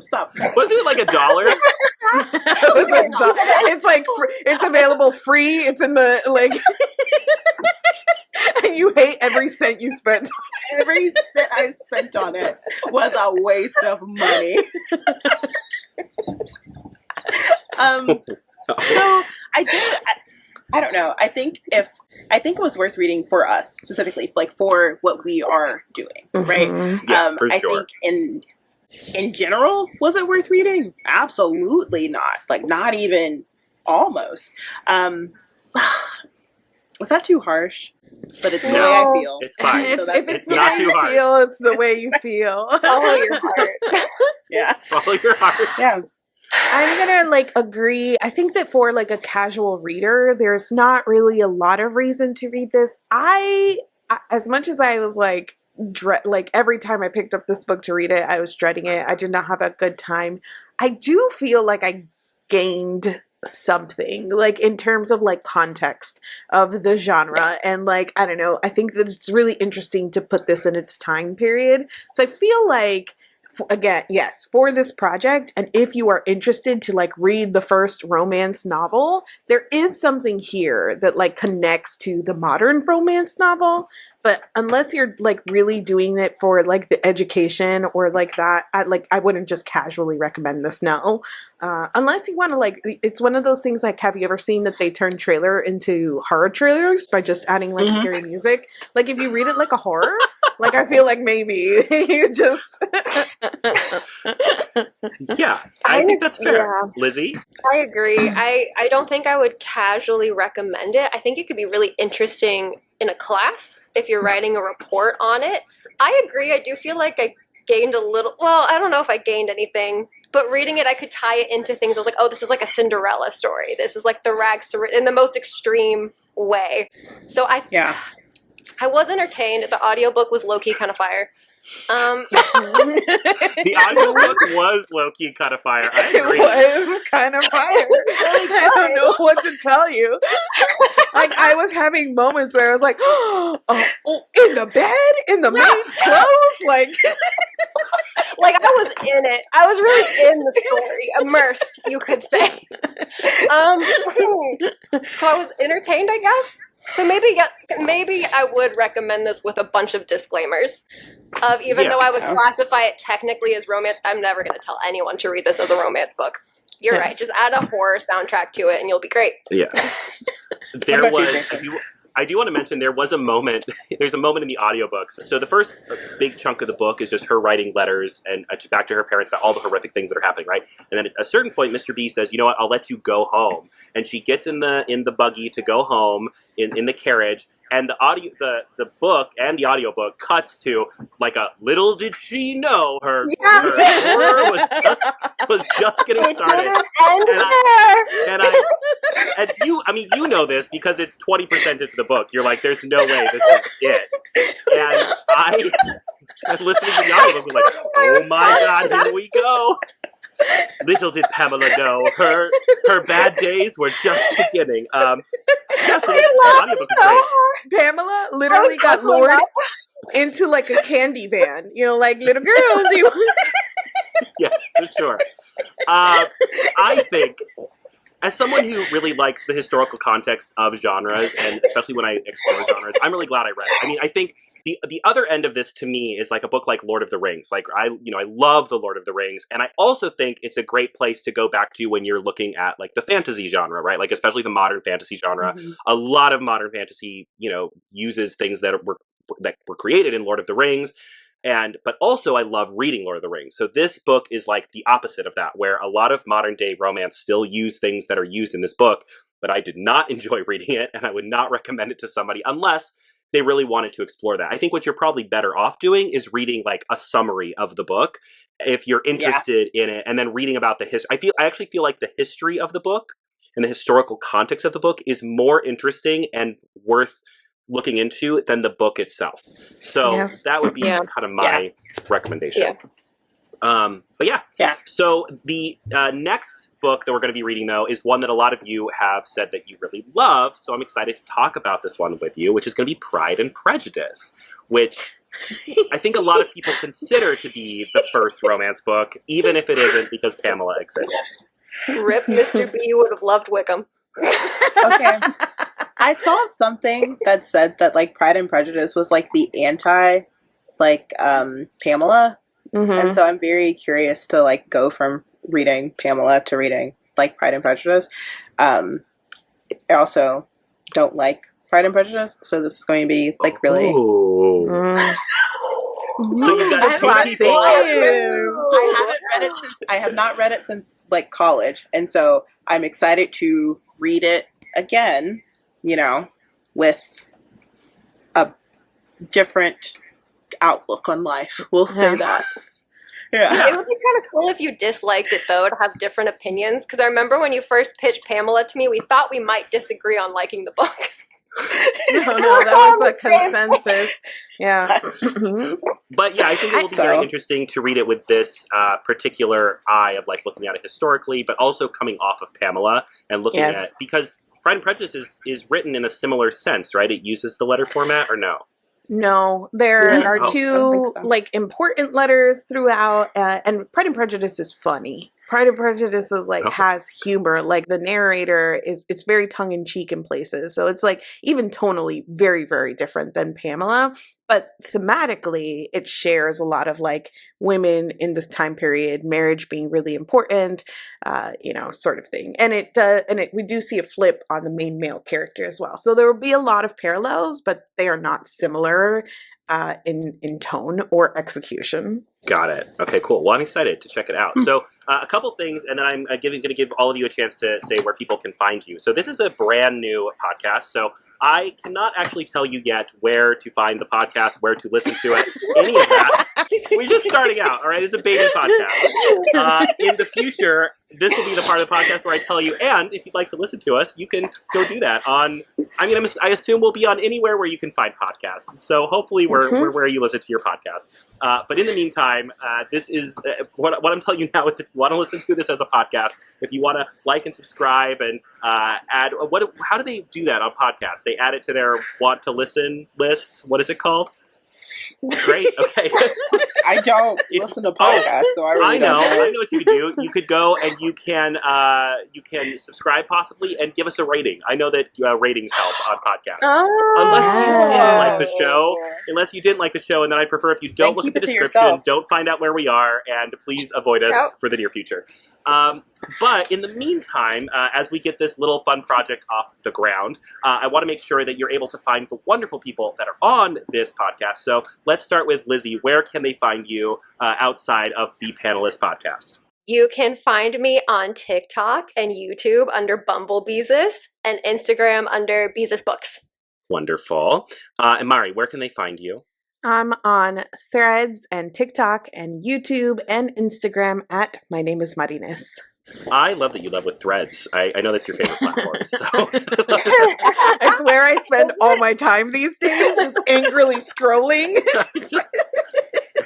Stop. Wasn't it like $1? It's like it's available free. It's in the like, and you hate every cent you spent. Every cent I spent on it was a waste of money. So I don't know. I think it was worth reading for us specifically, like for what we are doing, right? Yeah, for sure. I think in general, was it worth reading? Absolutely not. Like, not even almost. Was that too harsh? But it's the way I feel. It's fine. If it's not too hard. Feel, it's the way you feel. Follow your heart. Yeah. Follow your heart. Yeah. I'm gonna like agree. I think that for like a casual reader, there's not really a lot of reason to read this. I as much as I was like like every time I picked up this book to read it, I was dreading it. I did not have a good time. I do feel like I gained something, like in terms of like context of the genre, and like, I don't know, I think that it's really interesting to put this in its time period. So I feel like, again, yes, for this project, and if you are interested to like read the first romance novel, there is something here that like connects to the modern romance novel. But unless you're like really doing it for like the education or like that, I wouldn't just casually recommend this now. Unless you want to like, it's one of those things like, have you ever seen that they turn trailer into horror trailers by just adding like scary music? Like if you read it like a horror, Like, I feel like maybe you just. Yeah, I think that's fair. Yeah. Lizzy? I agree. I don't think I would casually recommend it. I think it could be really interesting in a class if you're writing a report on it. I agree. I do feel like I gained a little. Well, I don't know if I gained anything, but reading it, I could tie it into things. I was like, oh, this is like a Cinderella story. This is like the rags to in the most extreme way. So I was entertained. The audiobook was low-key kind of fire. The audiobook was low-key kind of fire. I agree. It was kind of fire. I don't know what to tell you. Like, I was having moments where I was like, oh, in the bed? In the maid's clothes? Like... Like, I was in it. I was really in the story. Immersed, you could say. So I was entertained, I guess. So maybe I would recommend this with a bunch of disclaimers. Even though I would classify it technically as romance, I'm never going to tell anyone to read this as a romance book. You're right. Just add a horror soundtrack to it and you'll be great. Yeah. I do want to mention there was a moment, there's a moment in the audiobooks. So the first big chunk of the book is just her writing letters and back to her parents about all the horrific things that are happening, right? And then at a certain point, Mr. B says, you know what, I'll let you go home. And she gets in the buggy to go home in the carriage, and the book and the audiobook cuts to like a little did she know her horror was just getting started. And you know this because it's 20% into the book. You're like, there's no way this is it. And I listening to the audiobook was like, oh my god, here we go. Little did Pamela know her bad days were just beginning. So the audiobook is great. Pamela literally got lured into like a candy van. You know, like, little girl, do you... Yeah, for sure. I think, as someone who really likes the historical context of genres, and especially when I explore genres, I'm really glad I read it. I mean, I think the other end of this to me is like a book like Lord of the Rings. Like, I love the Lord of the Rings, and I also think it's a great place to go back to when you're looking at like the fantasy genre, right? Like, especially the modern fantasy genre. Mm-hmm. A lot of modern fantasy, uses things that were created in Lord of the Rings. But also I love reading Lord of the Rings. So this book is like the opposite of that, where a lot of modern day romance still use things that are used in this book, but I did not enjoy reading it, and I would not recommend it to somebody unless they really wanted to explore that. I think what you're probably better off doing is reading like a summary of the book if you're interested in it, and then reading about the history. I actually feel like the history of the book and the historical context of the book is more interesting and worth looking into than the book itself. So that would be kind of my recommendation. So the next book that we're going to be reading, though, is one that a lot of you have said that you really love. So I'm excited to talk about this one with you, which is going to be Pride and Prejudice, which I think a lot of people consider to be the first romance book, even if it isn't, because Pamela exists. Rip, Mr. B would have loved Wickham. Okay. I saw something that said that like Pride and Prejudice was like the anti Pamela. Mm-hmm. And so I'm very curious to like go from reading Pamela to reading like Pride and Prejudice. I also don't like Pride and Prejudice, so this is going to be like really So you've got two people. I have not read it since like college, and so I'm excited to read it again, with a different outlook on life. We'll say that. Yeah. It would be kind of cool if you disliked it, though, to have different opinions. Because I remember when you first pitched Pamela to me, we thought we might disagree on liking the book. No, that was a consensus. Yeah. But yeah, I think it will be very interesting to read it with this particular eye of like looking at it historically, but also coming off of Pamela and looking at, because Pride and Prejudice is written in a similar sense, right? It uses the letter format, or no? No, there are two like important letters throughout, and Pride and Prejudice is funny. Pride and Prejudice is like has humor. Like the narrator it's very tongue in cheek in places, so it's like even tonally very, very different than Pamela. But thematically, it shares a lot of like women in this time period, marriage being really important, sort of thing. And we do see a flip on the main male character as well. So there will be a lot of parallels, but they are not similar in tone or execution. Got it. Okay, cool. Well, I'm excited to check it out. So, a couple things, and then I'm going to give all of you a chance to say where people can find you. So, this is a brand new podcast. So, I cannot actually tell you yet where to find the podcast, where to listen to it, any of that. We're just starting out, all right? It's a baby podcast. In the future, this will be the part of the podcast where I tell you, and if you'd like to listen to us, you can go do that on, I assume we'll be on anywhere where you can find podcasts. So hopefully we're where you listen to your podcast. But in the meantime, this is, what I'm telling you now is if you want to listen to this as a podcast, if you want to like and subscribe and add, how do they do that on podcasts? They add it to their want to listen list. What is it called? Great. Okay. I don't listen to podcasts, so I really don't know. I know what you could do. You could go and you can subscribe possibly and give us a rating. I know that ratings help on podcasts. Unless you didn't like the show, and then I prefer if you don't look at the description, don't find out where we are, and please avoid us for the near future. But in the meantime, as we get this little fun project off the ground, I want to make sure that you're able to find the wonderful people that are on this podcast. So let's start with Lizzy. Where can they find you outside of the Panelist podcasts? You can find me on TikTok and YouTube under Bumblebeezus and Instagram under Beezus Books. Wonderful. And Mari, where can they find you? I'm on Threads and TikTok and YouTube and Instagram at My Name is Muddiness. I love that you love with Threads. I know that's your favorite platform. So. It's where I spend all my time these days, just angrily scrolling.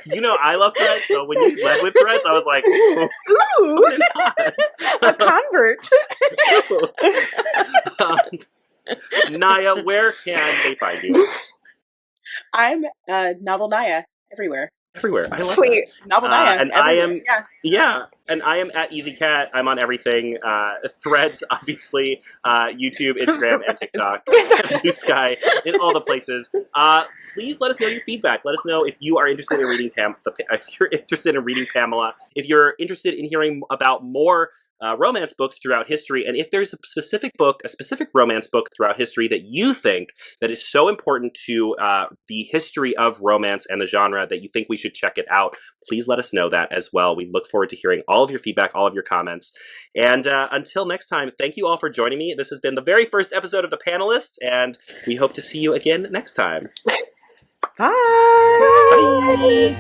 You know, I love Threads, so when you led with Threads, I was like, ooh, a convert. Niah, where can they find you? I'm Novel Niah everywhere. Everywhere. I love Sweet. That. Novel Niah. And everywhere. And I am at EasyCat. I'm on everything. Threads, obviously. YouTube, Instagram, and TikTok. Blue Sky, in all the places. Please let us know your feedback. Let us know if you are interested in reading if you're interested in reading Pamela. If you're interested in hearing about more romance books throughout history, and if there's a specific romance book throughout history that you think that is so important to the history of romance and the genre that you think we should check it out, please let us know that as well. We look forward to hearing all of your feedback, all of your comments. And until next time, thank you all for joining me. This has been the very first episode of The Panelists, and we hope to see you again next time. Bye. Bye.